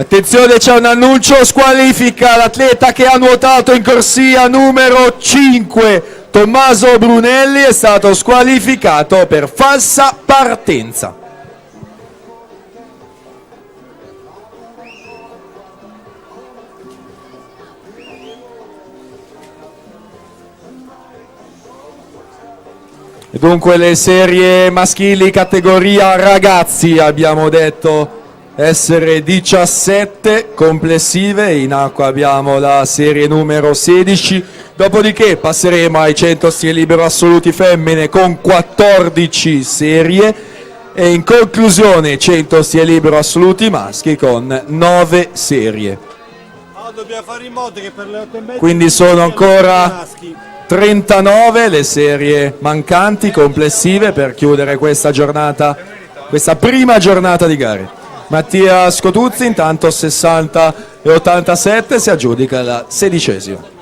Attenzione, c'è un annuncio, squalifica l'atleta che ha nuotato in corsia numero 5, Tommaso Brunelli, è stato squalificato per falsa partenza. E dunque le serie maschili categoria ragazzi abbiamo detto essere 17 complessive, in acqua abbiamo la serie numero 16, dopodiché passeremo ai 100 stile libero assoluti femmine con 14 serie e in conclusione 100 stile libero assoluti maschi con 9 serie. Dobbiamo fare in modo che per le 8:30 quindi sono ancora 39 le serie mancanti complessive per chiudere questa giornata, questa prima giornata di gare. Mattia Scotuzzi intanto 60 e 87 si aggiudica la 16ª.